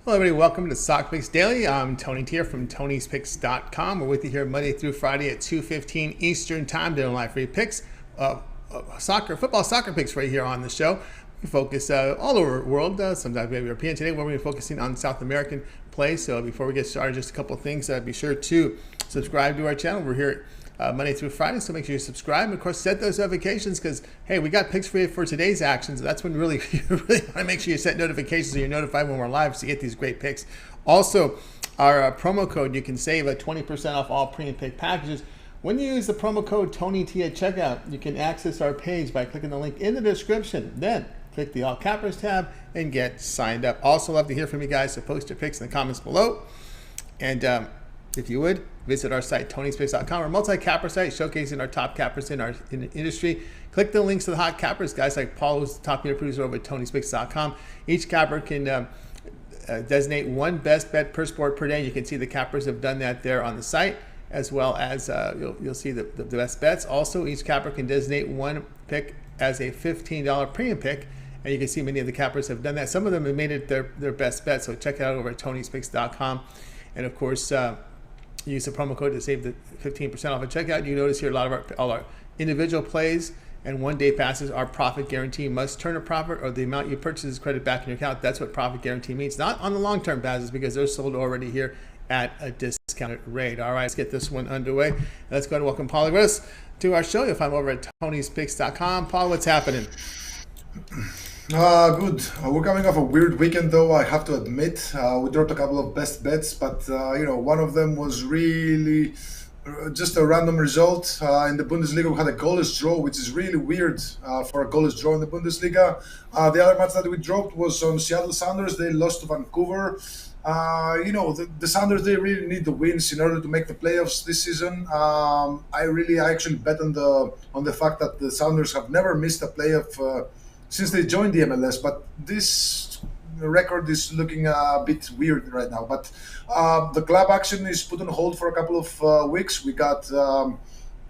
Hello, everybody. Welcome to Sock Picks Daily. I'm Tony Tier from Tony'sPicks.com. We're with you here Monday through Friday at 2:15 Eastern Time, doing live free picks, football, soccer picks right here on the show. We focus all over the world, sometimes maybe European. Today, we're focusing on South American play. So before we get started, just a couple of things. Be sure to subscribe to our channel. We're here Monday through Friday, so make sure you subscribe. And of course, set those notifications because, hey, we got picks for you for today's actions. That's when you really want to make sure you set notifications so you're notified when we're live so you get these great picks. Also, our promo code, you can save 20% off all premium pick packages. When you use the promo code TonyT at checkout, you can access our page by clicking the link in the description. Then click the All Cappers tab and get signed up. Also, love to hear from you guys, so post your picks in the comments below. And if you would, visit our site, Tony'sPicks.com, our multi-capper site showcasing our top cappers in the industry. Click the links to the hot cappers, guys like Paul, who's the top media producer over at Tony'sPicks.com. Each capper can designate one best bet per sport per day. You can see the cappers have done that there on the site, as well as you'll see the best bets. Also, each capper can designate one pick as a $15 premium pick, and you can see many of the cappers have done that. Some of them have made it their best bet, so check it out over at Tony'sPicks.com. And of course, use the promo code to save the 15% off at checkout. You notice here a lot of all our individual plays and one-day passes. Our profit guarantee must turn a profit, or the amount you purchase is credited back in your account. That's what profit guarantee means. Not on the long-term passes, because they're sold already here at a discounted rate. All right, let's get this one underway. Let's go and welcome Paul with us to our show. You'll find him over at Tony'sPicks.com. Paul, what's happening? Good. We're coming off a weird weekend, though, I have to admit. We dropped a couple of best bets, but one of them was really just a random result. In the Bundesliga, we had a goalless draw, which is really weird for a goalless draw in the Bundesliga. The other match that we dropped was on Seattle Sounders. They lost to Vancouver. The Sounders, they really need the wins in order to make the playoffs this season. I actually bet on the fact that the Sounders have never missed a playoff since they joined the MLS, but this record is looking a bit weird right now. But the club action is put on hold for a couple of weeks. We got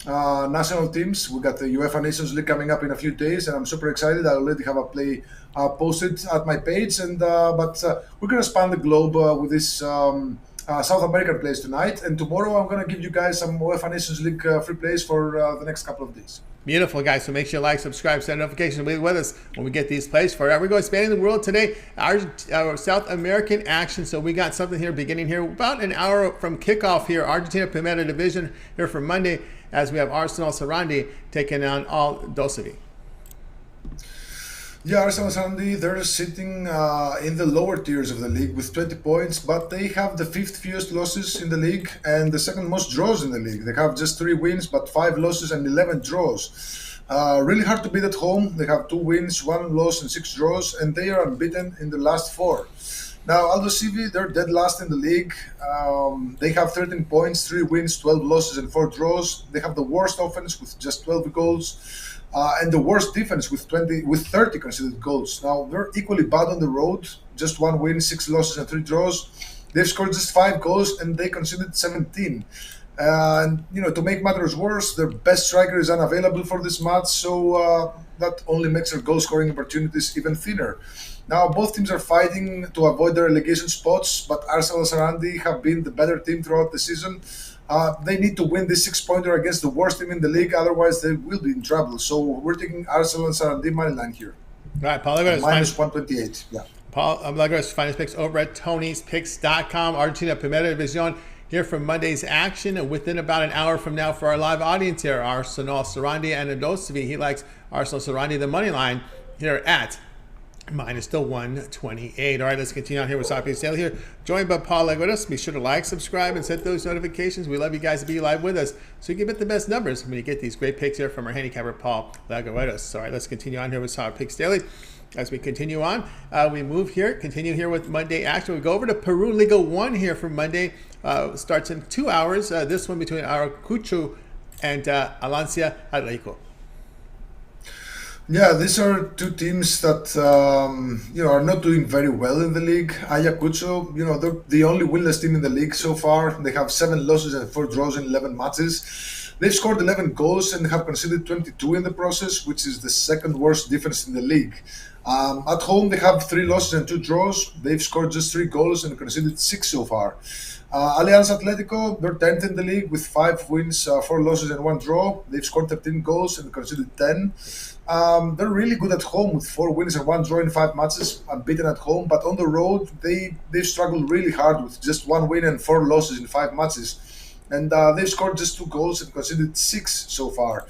national teams. We got the UEFA Nations League coming up in a few days, and I'm super excited. I already have a play posted at my page, and but we're gonna span the globe with this South American plays tonight. And tomorrow, I'm gonna give you guys some UEFA Nations League free plays for the next couple of days. Beautiful, guys. So make sure you like, subscribe, set notifications, be with us when we get these plays for you. We're going spanning the world today, our South American action. So we got something here beginning here about an hour from kickoff here. Argentina Primera Division here for Monday, as we have Arsenal Sarandi taking on Aldosivi. Yeah, Arsenal Sarandi, they're sitting in the lower tiers of the league with 20 points, but they have the fifth fewest losses in the league and the second most draws in the league. They have just 3 wins, but 5 losses and 11 draws. Really hard to beat at home. They have 2 wins, 1 loss and 6 draws, and they are unbeaten in the last 4. Now, Aldosivi, they're dead last in the league. They have 13 points, 3 wins, 12 losses and 4 draws. They have the worst offense with just 12 goals. And the worst defense with 30 conceded goals. Now, they're equally bad on the road, just 1 win, 6 losses and 3 draws. They've scored just 5 goals and they conceded 17. And, to make matters worse, their best striker is unavailable for this match, so that only makes their goal scoring opportunities even thinner. Now, both teams are fighting to avoid the relegation spots, but Arsenal and Sarandi have been the better team throughout the season. They need to win this 6-pointer against the worst team in the league, otherwise they will be in trouble. So we're taking Arsenal and Sarandi money line here. All right, Paul, minus 128. Yeah. Paul, I'm going to find his picks over at Tony'sPicks.com. Argentina Primera Division here for Monday's action. And within about an hour from now for our live audience here, Arsenal Sarandi and Aldosivi. He likes Arsenal Sarandi, the money line here at minus the 128. All right, let's continue on here with Sock Picks Daily here. Joined by Paul Legodas. Be sure to like, subscribe, and set those notifications. We love you guys to be live with us so you can get the best numbers when you get these great picks here from our handicapper, Paul Legodas. All right, let's continue on here with Sock Picks Daily. As we continue on, we continue here with Monday action. We go over to Peru Liga 1 here for Monday. Starts in 2 hours. This one between Ayacucho and Alianza Atletico. Yeah, these are 2 teams that are not doing very well in the league. Ayacucho, they're the only winless team in the league so far. They have 7 losses and 4 draws in 11 matches. They've scored 11 goals and have conceded 22 in the process, which is the second worst defense in the league. At home, they have 3 losses and 2 draws. They've scored just 3 goals and conceded 6 so far. Alianza Atletico, they're 10th in the league with 5 wins, 4 losses and 1 draw. They've scored 13 goals and conceded 10. They're really good at home with 4 wins and 1 draw in 5 matches, unbeaten at home. But on the road, they've struggled really hard with just 1 win and 4 losses in 5 matches. And they've scored just 2 goals and conceded 6 so far.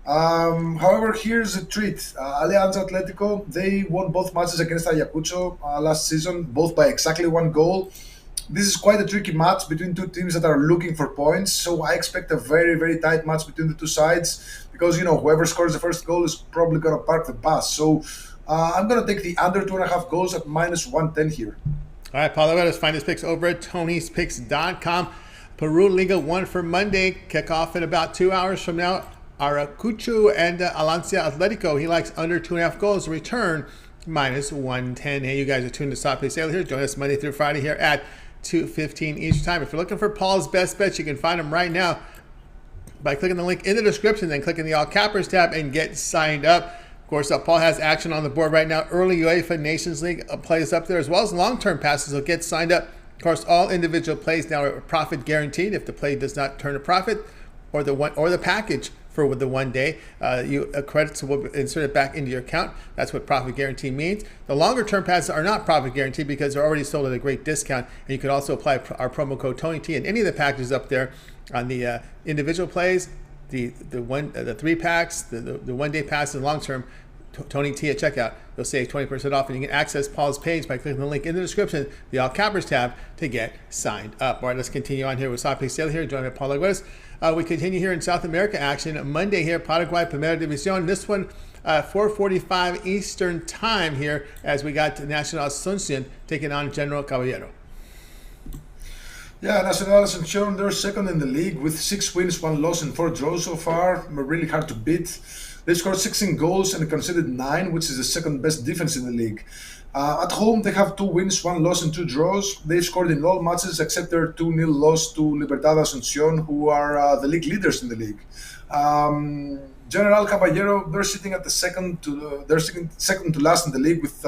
However, here's a treat. Alianza Atletico, they won both matches against Ayacucho last season, both by exactly 1 goal. This is quite a tricky match between 2 teams that are looking for points. So I expect a very, very tight match between the 2 sides because, whoever scores the first goal is probably going to park the bus. So I'm going to take the under 2.5 goals at minus 110 here. All right, Paulo, let us find his picks over at Tony'sPicks.com. Peru Liga 1 for Monday. Kickoff in about 2 hours from now. Ayacucho and Alianza Atletico. He likes under 2.5 goals. Return minus 110. Hey, you guys are tuned to Stop Play Sale here. Join us Monday through Friday here at 2:15 each time. If you're looking for Paul's best bets, you can find them right now by clicking the link in the description, then clicking the All Cappers tab and get signed up. Of course, Paul has action on the board right now. Early UEFA Nations League plays up there as well as long-term passes. So get signed up. Of course, all individual plays now are profit guaranteed. If the play does not turn a profit, or the package for the 1 day, credits will insert it back into your account. That's what profit guarantee means. The longer term passes are not profit guaranteed because they're already sold at a great discount, and you can also apply our promo code TonyT in any of the packages up there on the individual plays, the 3 packs, the 1 day passes, and long term. Tony T at checkout. You'll save 20% off, and you can access Paul's page by clicking the link in the description, the All Cappers tab, to get signed up. All right, let's continue on here with Stop Play Sale here. Joined by Paul Arguelles. We continue here in South America action. Monday here, Paraguay, Primera División. This one, 4:45 Eastern time here, as we got to Nacional Asuncion taking on General Caballero. Yeah, Nacional Asuncion, they're second in the league with 6 wins, 1 loss, and 4 draws so far. Really hard to beat. They scored 16 goals and conceded 9, which is the second best defense in the league. At home, they have 2 wins, 1 loss, and 2 draws. They've scored in all matches except their 2-0 loss to Libertad Asuncion, who are the league leaders in the league. General Caballero, they're sitting at second to last in the league with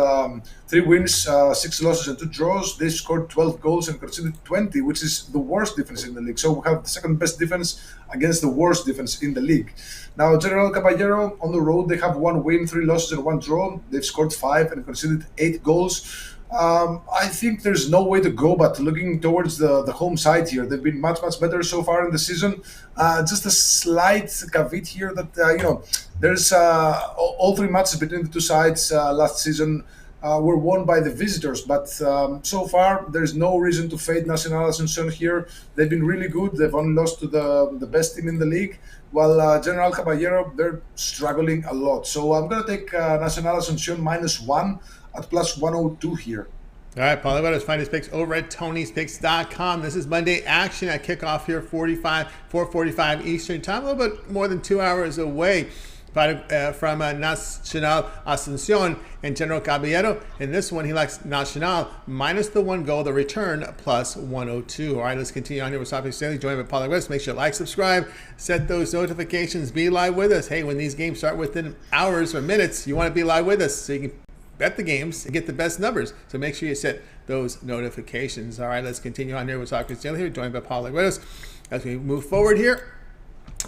3 wins, 6 losses, and 2 draws. They scored 12 goals and conceded 20, which is the worst defense in the league. So we have the second best defense against the worst defense in the league. Now, General Caballero, on the road, they have 1 win, 3 losses, and 1 draw. They've scored 5 and conceded 8 goals. I think there's no way to go but looking towards the home side here. They've been much, much better so far in the season. Just a slight caveat here that, there's all 3 matches between the 2 sides last season were won by the visitors. But so far, there's no reason to fade Nacional Asuncion here. They've been really good. They've only lost to the best team in the league, while General Caballero, they're struggling a lot. So I'm going to take Nacional Asuncion -1 at plus 102 here. All right, Paul, let us find his picks over at Tony'sPicks.com. This is Monday action at kickoff here, 4:45 Eastern time, a little bit more than 2 hours away from Nacional Asuncion and General Caballero. In this one, he likes Nacional minus the 1 goal, the return plus 102. All right, let's continue on here with Stop Stanley, joined by Paul Arguelles. Make sure to like, subscribe, set those notifications, be live with us. Hey, when these games start within hours or minutes, you want to be live with us so you can bet the games and get the best numbers. So make sure you set those notifications. All right, let's continue on here with Soccer Stanley here, joined by Paul Arguelles. As we move forward here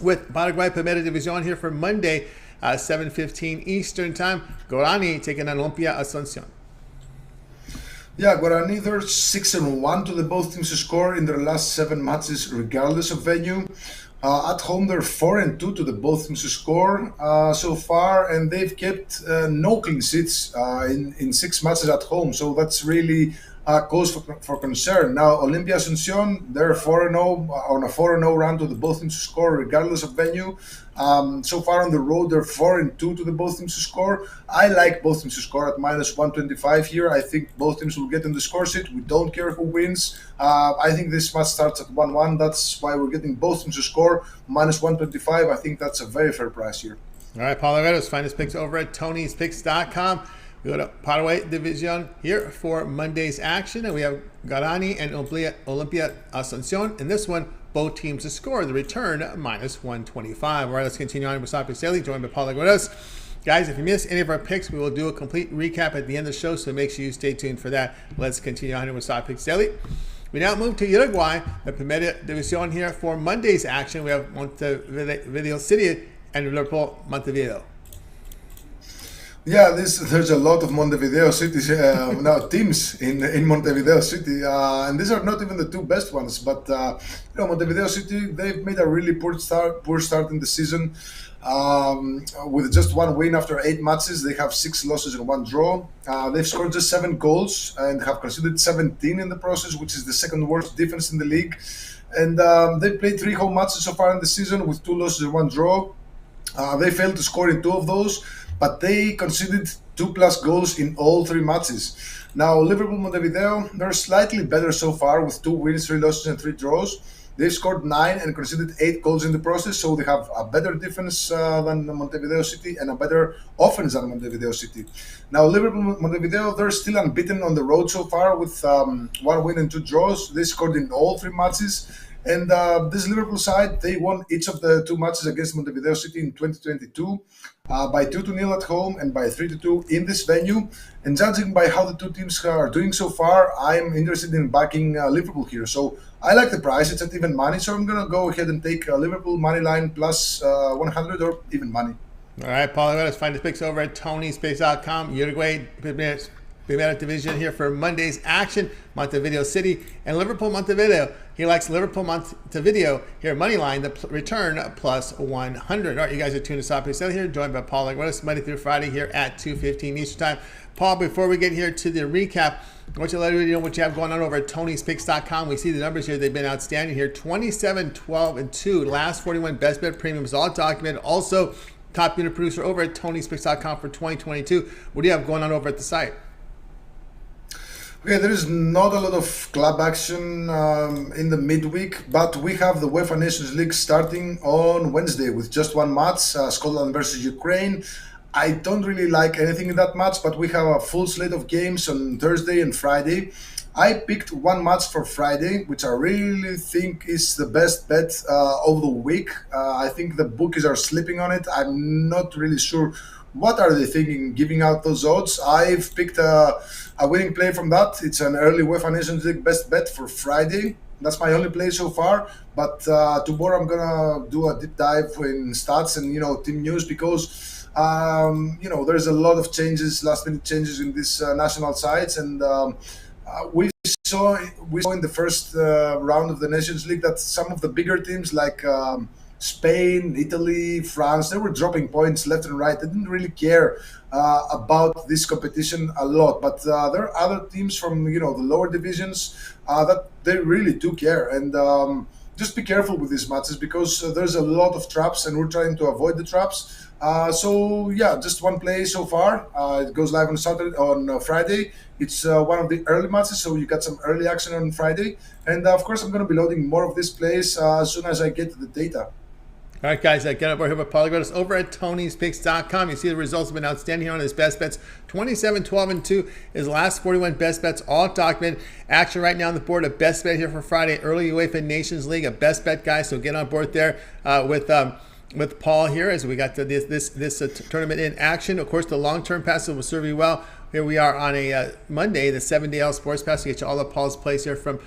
with Paraguay Primera División here for Monday, 7:15 Eastern time. Guarani taking on Olimpia Asuncion. Yeah, Guarani, they're 6-1 to the both teams to score in their last 7 matches, regardless of venue. At home, they're 4-2 to the both teams to score so far, and they've kept no clean sheets in 6 matches at home. So that's really cause for concern. Now, Olimpia Asuncion, they're 4-0 on a 4-0 run to the both teams to score, regardless of venue. So far on the road, they're 4-2 to the both teams to score. I like both teams to score at -125 here. I think both teams will get in the score sheet. We don't care who wins. I think this match starts at 1-1. That's why we're getting both teams to score -125. I think that's a very fair price here. All right, Paul Arguelles, find his picks over at Tony'sPicks.com. We go to Paraguay Division here for Monday's action, and we have Guarani and Olimpia Asuncion. In this one, both teams to score. The return -125. All right, let's continue on with Soccer Daily, joined by Paul Arguelles. Guys, if you miss any of our picks, we will do a complete recap at the end of the show, so make sure you stay tuned for that. Let's continue on here with Soccer Picks Daily. We now move to Uruguay, the Primera División here for Monday's action. We have Montevideo City and Liverpool Montevideo. Yeah, there's a lot of Montevideo cities now teams in Montevideo City, and these are not even the two best ones. But Montevideo City, they've made a really poor start in the season. With just one win after 8 matches, they have 6 losses and 1 draw. They've scored just 7 goals and have conceded 17 in the process, which is the second worst defense in the league. And they played 3 home matches so far in the season with 2 losses and 1 draw. They failed to score in 2 of those, but they conceded 2+ goals in all 3 matches. Now, Liverpool Montevideo, they're slightly better so far with 2 wins, 3 losses, and 3 draws. They've scored 9 and conceded 8 goals in the process, so they have a better defense than Montevideo City and a better offense than Montevideo City. Now, Liverpool Montevideo, they're still unbeaten on the road so far with 1 win and 2 draws. They scored in all 3 matches. And this Liverpool side, they won each of the 2 matches against Montevideo City in 2022 by 2-0 at home and by 3-2 in this venue. And judging by how the 2 teams are doing so far, I'm interested in backing Liverpool here. So I like the price. It's at even money. So I'm going to go ahead and take Liverpool money line plus 100 or even money. All right, Paul, let's find the picks over at TonySpace.com. Uruguay Primera Division here for Monday's action. Montevideo City and Liverpool Montevideo. He likes Liverpool Montevideo here. Money line, the return plus 100. All right, you guys are tuned to Soccer Picks Daily here, joined by Paul Arguelles, Monday through Friday here at 2:15 Eastern Time. Paul, before we get here to the recap, I want you to let everybody know what you have going on over at Tony'sPicks.com. We see the numbers here. They've been outstanding here. 27, 12, and 2. Last 41 best bet premiums, all documented. Also, top unit producer over at Tony'sPicks.com for 2022. What do you have going on over at the site? Okay, there is not a lot of club action in the midweek, but we have the UEFA Nations League starting on Wednesday with just 1 match, Scotland versus Ukraine. I don't really like anything in that match, but we have a full slate of games on Thursday and Friday. I picked 1 match for Friday, which I really think is the best bet of the week. I think the bookies are sleeping on it. I'm not really sure what are they thinking giving out those odds. I've picked a winning play from that. It's an early UEFA Nations League best bet for Friday. That's my only play so far. But tomorrow I'm gonna do a deep dive in stats and team news because there's a lot of changes, last minute changes in these national sides, and we saw in the first round of the Nations League that some of the bigger teams like Spain, Italy, France, they were dropping points left and right. They didn't really care about this competition a lot. But there are other teams from the lower divisions that they really do care. And just be careful with these matches because there's a lot of traps, and we're trying to avoid the traps. So yeah, just 1 play so far. It goes live on Friday. It's one of the early matches, so you got some early action on Friday. And of course, I'm going to be loading more of these plays as soon as I get the data. All right, guys, get over here with Paul Arguelles over at Tony'sPicks.com. You see the results have been outstanding here on his best bets. 27, 12, and 2. His last 41 best bets, all documented. Action right now on the board, a best bet here for Friday. Early UEFA Nations League, a best bet, guys. So get on board there with Paul here as we got to this tournament in action. Of course, the long-term passes will serve you well. Here we are on a Monday, the 7-day L Sports Pass to get you all of Paul's plays here from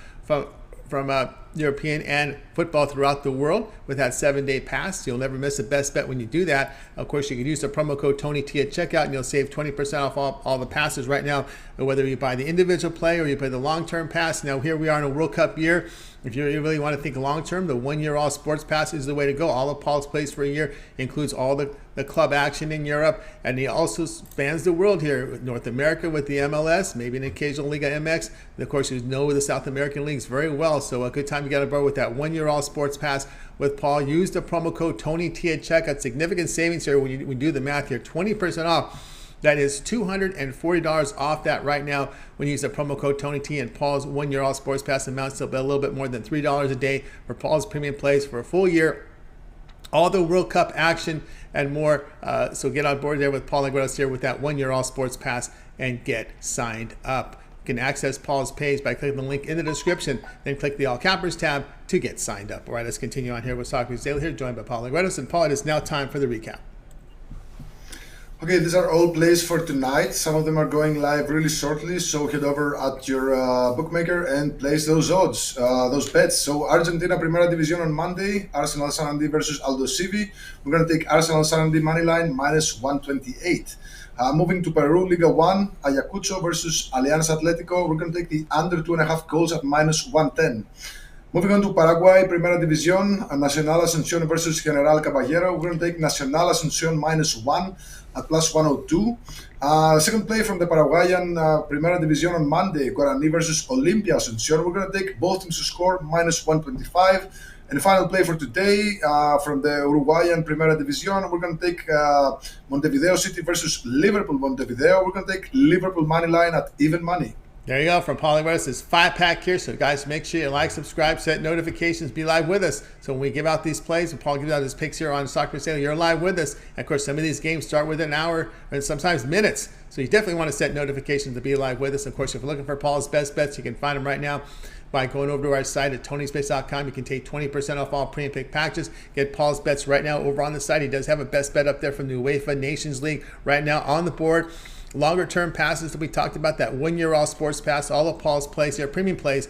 European and football throughout the world with that 7-day pass. You'll never miss a best bet when you do that. Of course, you can use the promo code TonyT at checkout and you'll save 20% off all the passes right now, whether you buy the individual play or you buy the long-term pass. Now, here we are in a World Cup year. If you really want to think long-term, the 1-year all sports pass is the way to go. All of Paul's plays for a year includes all the club action in Europe, and he also spans the world here. North America with the MLS, maybe an occasional Liga MX. And of course, you know the South American leagues very well, so a good time to get on board with that 1-year all sports pass with Paul. Use the promo code TonyT at checkout. Significant savings here when you do the math here. 20% off. That is $240 off that right now when you use the promo code TonyT, and Paul's 1-year all sports pass amounts to a little bit more than $3 a day for Paul's premium plays for a full year. All the World Cup action and more. So get on board there with Paul Arguelles here with that 1-year all sports pass and get signed up. You can access Paul's page by clicking the link in the description, then click the All Cappers tab to get signed up. All right, let's continue on here with Soccer Picks Daily here, joined by Paul Arguelles. And Paul, it is now time for the recap. Okay, these are all plays for tonight. Some of them are going live really shortly, so head over at your bookmaker and place those odds, those bets. So Argentina Primera Division on Monday, Arsenal Sarandi versus Aldosivi. We're going to take Arsenal Sarandi moneyline minus 128. Moving to Peru, Liga 1, Ayacucho versus Alianza Atletico. We're going to take the under 2.5 goals at minus 110. Moving on to Paraguay, Primera División, Nacional Asuncion versus General Caballero. We're going to take Nacional Asuncion minus 1 at plus 102. Second play from the Paraguayan Primera División on Monday, Guarani versus Olimpia Asuncion. We're going to take both teams to score minus 125. And the final play for today from the Uruguayan Primera División, we're going to take Montevideo City versus Liverpool Montevideo. We're going to take Liverpool money line at even money. There you go. From Polyworth, this 5-pack here. So, guys, make sure you like, subscribe, set notifications, be live with us. So, when we give out these plays, when Paul gives out his picks here on Soccer Sale, you're live with us. And, of course, some of these games start within an hour and sometimes minutes. So, you definitely want to set notifications to be live with us. Of course, if you're looking for Paul's best bets, you can find them right now by going over to our site at Tony'sBets.com. You can take 20% off all pre and pick packages. Get Paul's bets right now over on the site. He does have a best bet up there from the UEFA Nations League right now on the board. Longer term passes that we talked about, that 1 year all sports pass, all of Paul's plays here, premium plays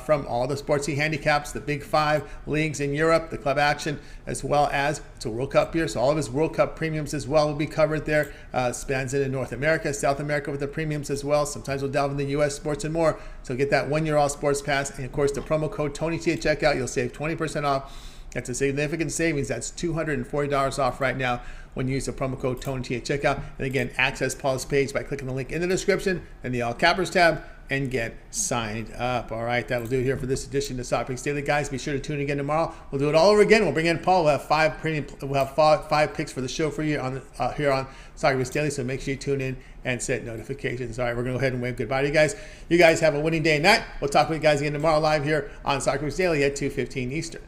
from all the sports he handicaps, the big 5 leagues in Europe, the club action, as well as it's a World Cup year, so all of his World Cup premiums as well will be covered there. Spans into North America, South America with the premiums as well. Sometimes we'll delve into U.S. sports and more. So get that 1 year all sports pass, and of course the promo code TonyT at checkout. You'll save 20% off. That's a significant savings. That's $240 off right now when you use the promo code TonyT at checkout. And again, access Paul's page by clicking the link in the description and the All Cappers tab and get signed up. All right, that'll do it here for this edition of Soccer Picks Daily. Guys, be sure to tune in again tomorrow. We'll do it all over again. We'll bring in Paul. We'll have five picks for the show for you on here on Soccer Picks Daily. So make sure you tune in and set notifications. All right, we're going to go ahead and wave goodbye to you guys. You guys have a winning day and night. We'll talk with you guys again tomorrow live here on Soccer Picks Daily at 2:15 Eastern.